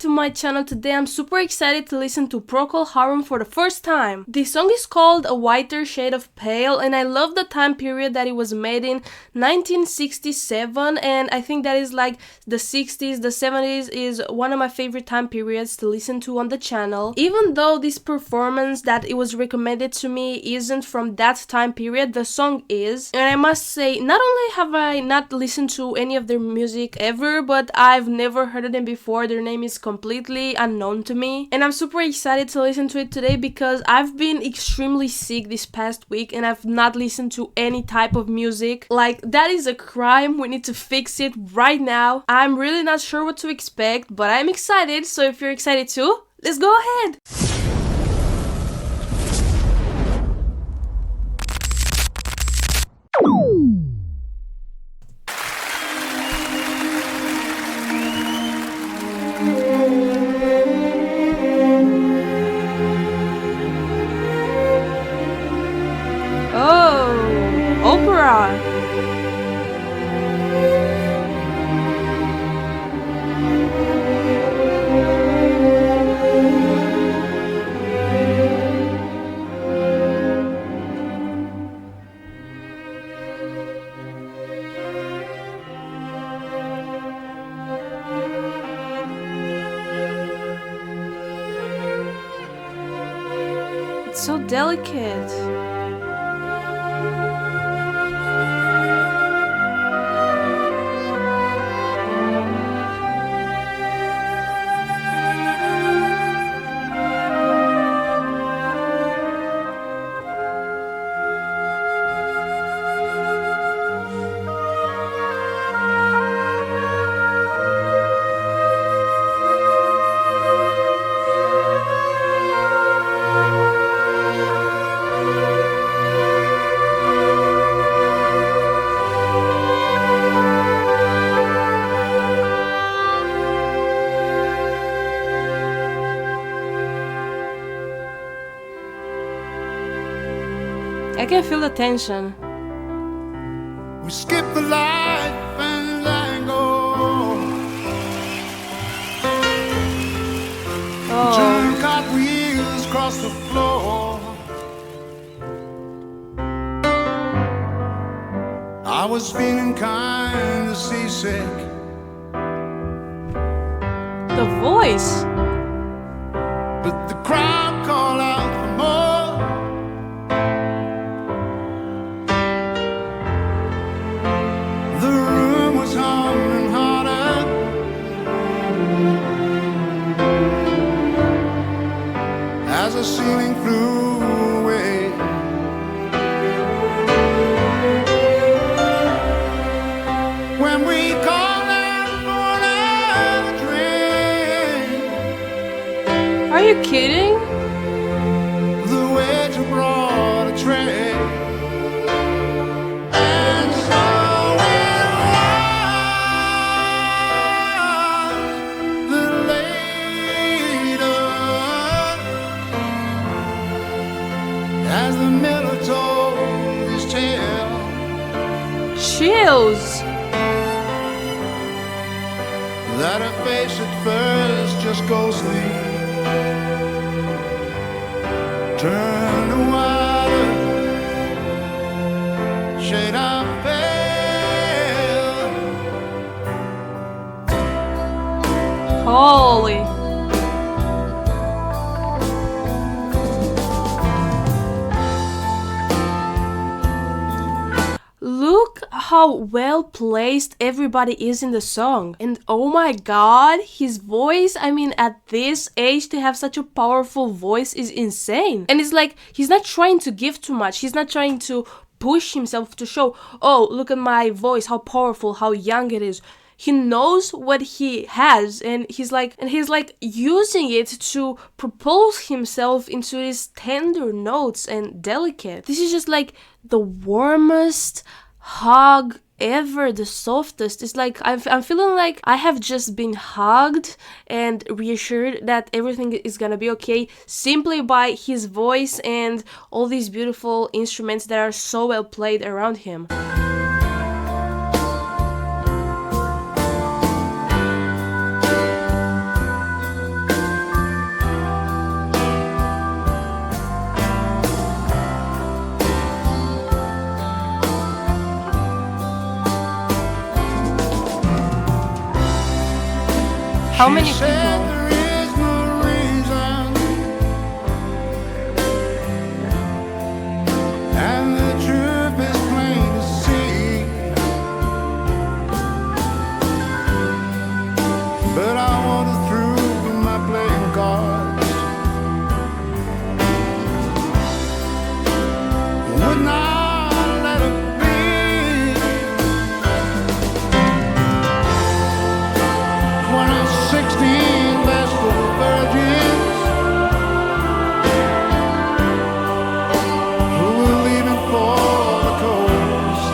to my channel. Today I'm super excited to listen to PROCOL HARUM for the first time. The song is called A Whiter Shade of Pale, and I love the time period that it was made in, 1967, and I think that is like the 60s, the 70s is one of my favorite time periods to listen to on the channel. Even though this performance that it was recommended to me isn't from that time period, the song is. And I must say, not only have I not listened to any of their music ever, but I've never heard of them before. Their name is completely unknown to me, and I'm super excited to listen to it today because I've been extremely sick this past week and I've not listened to any type of music. Like, that is a crime. We need to fix it right now. I'm really not sure what to expect, but I'm excited, so if you're excited too, let's go ahead! Oh, opera! It's so delicate. I can feel the tension. We skip the life and let go. Turn cartwheels across the floor. I was feeling kind of seasick. The voice. But the crowd called out for more. The room was humming harder. As the ceiling flew away. When we called out for another drink. Are you kidding? The waiter brought a tray. And so it was that later, as the miller told his tale, Chills. that her face at first just ghostly turned to water, shade of pale. Holy. Look how well placed everybody is in the song. And oh my god, his voice, I mean, at this age to have such a powerful voice is insane. And it's like, he's not trying to give too much. He's not trying to push himself to show, oh, look at my voice, how powerful, how young it is. He knows what he has, and he's like using it to propose himself into these tender notes and delicate. This is just like the warmest hug ever, the softest. It's like I'm feeling like I have just been hugged and reassured that everything is gonna be okay simply by his voice and all these beautiful instruments that are so well played around him. How many She said people? there is no reason, and the truth is plain to see. But I wanted through with my playing cards. Would not let it be. When I was 16, best of virgins who were leaving for the coast.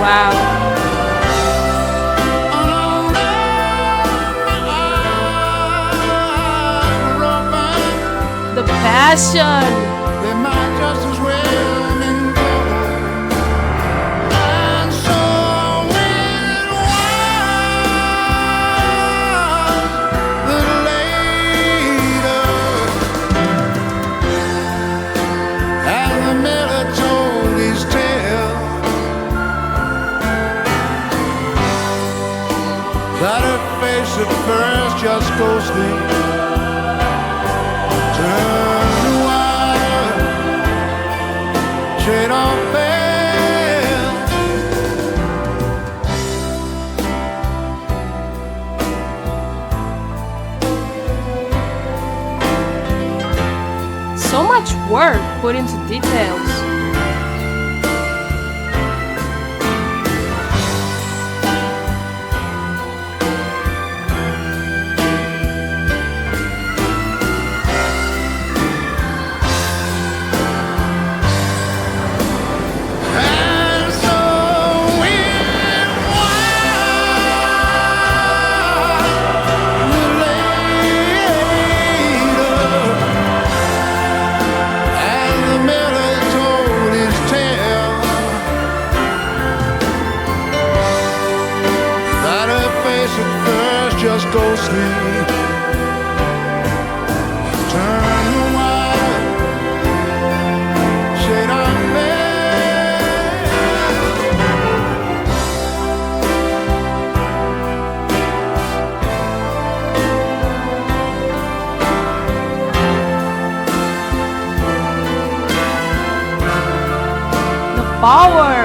Wow. And I'll never my eyes were open. The passion. They might just as well been closed. And so it was that later, as the miller told his tale, that her face at first just ghostly turned white, shade of pale. So much work put into details. And so it was later, as the miller told his tale, that her face at first just ghostly turned white, shade of The power.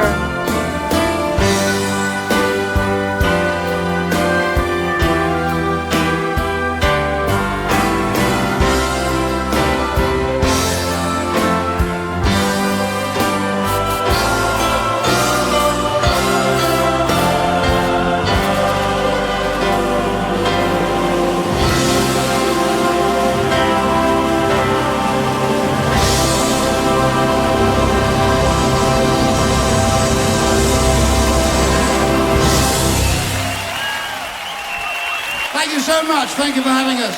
Thank you so much. Thank you for having us.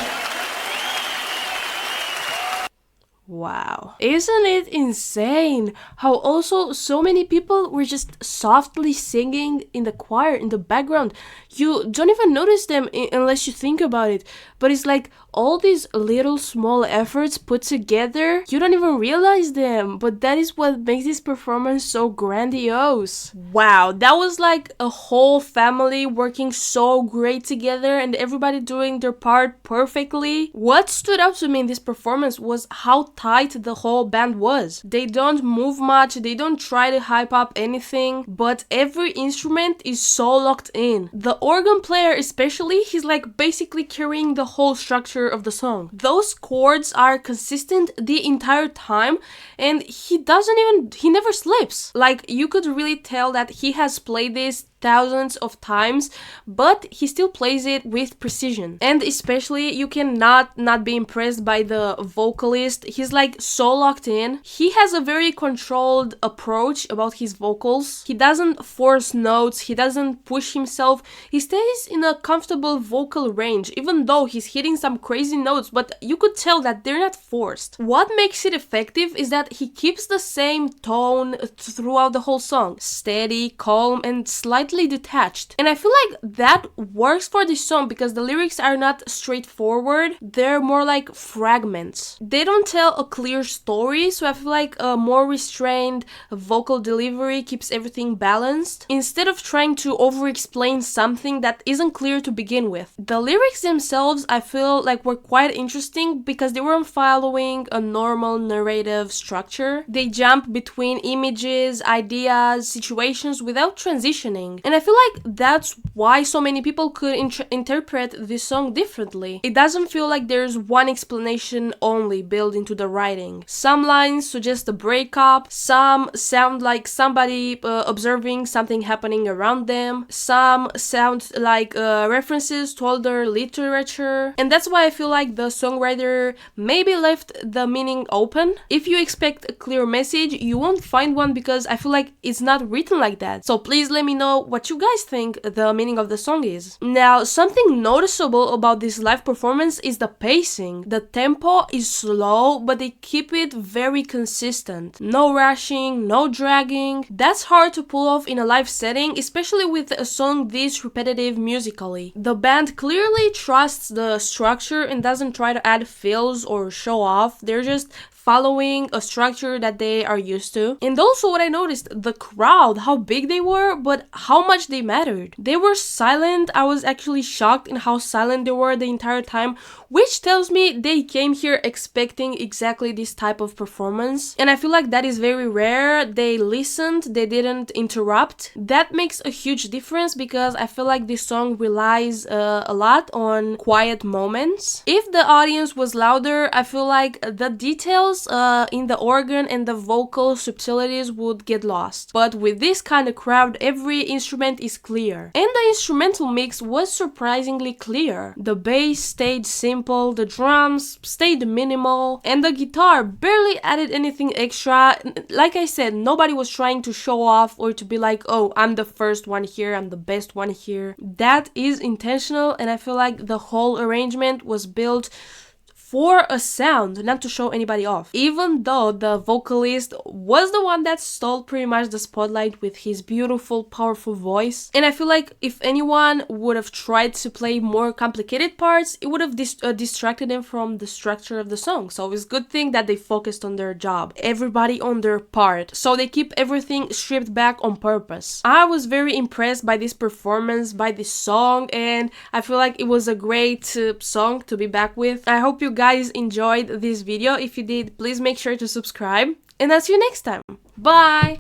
Wow. Isn't it insane how also so many people were just softly singing in the choir in the background? You don't even notice them unless you think about it. But it's like all these little small efforts put together, you don't even realize them. But that is what makes this performance so grandiose. Wow, that was like a whole family working so great together and everybody doing their part perfectly. What stood out to me in this performance was how tight the whole band was. They don't move much, they don't try to hype up anything, but every instrument is so locked in. The organ player especially, he's like basically carrying the whole structure of the song. Those chords are consistent the entire time and he never slips. Like you could really tell that he has played this thousands of times, but he still plays it with precision. And especially you cannot not be impressed by the vocalist. He's like so locked in. He has a very controlled approach about his vocals. He doesn't force notes, he doesn't push himself. He stays in a comfortable vocal range, even though he's hitting some crazy notes, but you could tell that they're not forced. What makes it effective is that he keeps the same tone throughout the whole song. Steady, calm, and slightly slightly detached. And I feel like that works for this song because the lyrics are not straightforward, they're more like fragments. They don't tell a clear story, so I feel like a more restrained vocal delivery keeps everything balanced, instead of trying to over-explain something that isn't clear to begin with. The lyrics themselves, I feel like, were quite interesting because they weren't following a normal narrative structure. They jump between images, ideas, situations without transitioning. And I feel like that's why so many people could interpret this song differently. It doesn't feel like there's one explanation only built into the writing. Some lines suggest a breakup, some sound like somebody observing something happening around them, some sound like references to older literature, and that's why I feel like the songwriter maybe left the meaning open. If you expect a clear message, you won't find one because I feel like it's not written like that. So please let me know what you guys think the meaning of the song is. Now, something noticeable about this live performance is the pacing. The tempo is slow, but they keep it very consistent. No rushing, no dragging. That's hard to pull off in a live setting, especially with a song this repetitive musically. The band clearly trusts the structure and doesn't try to add fills or show off. They're just following a structure that they are used to. And also what I noticed, the crowd, how big they were, but how much they mattered. They were silent. I was actually shocked in how silent they were the entire time, which tells me they came here expecting exactly this type of performance. And I feel like that is very rare. They listened, they didn't interrupt. That makes a huge difference because I feel like this song relies a lot on quiet moments. If the audience was louder, I feel like the details in the organ and the vocal subtleties would get lost. But with this kind of crowd, every instrument is clear. And the instrumental mix was surprisingly clear. The bass stayed simple, the drums stayed minimal, and the guitar barely added anything extra. Like I said, nobody was trying to show off or to be like, oh, I'm the first one here, I'm the best one here. That is intentional, and I feel like the whole arrangement was built for a sound, not to show anybody off. Even though the vocalist was the one that stole pretty much the spotlight with his beautiful, powerful voice. And I feel like if anyone would have tried to play more complicated parts, it would have distracted them from the structure of the song. So it's a good thing that they focused on their job. Everybody on their part. So they keep everything stripped back on purpose. I was very impressed by this performance, by this song, and I feel like it was a great song to be back with. I hope you guys enjoyed this video. If you did, please make sure to subscribe, and I'll see you next time. Bye!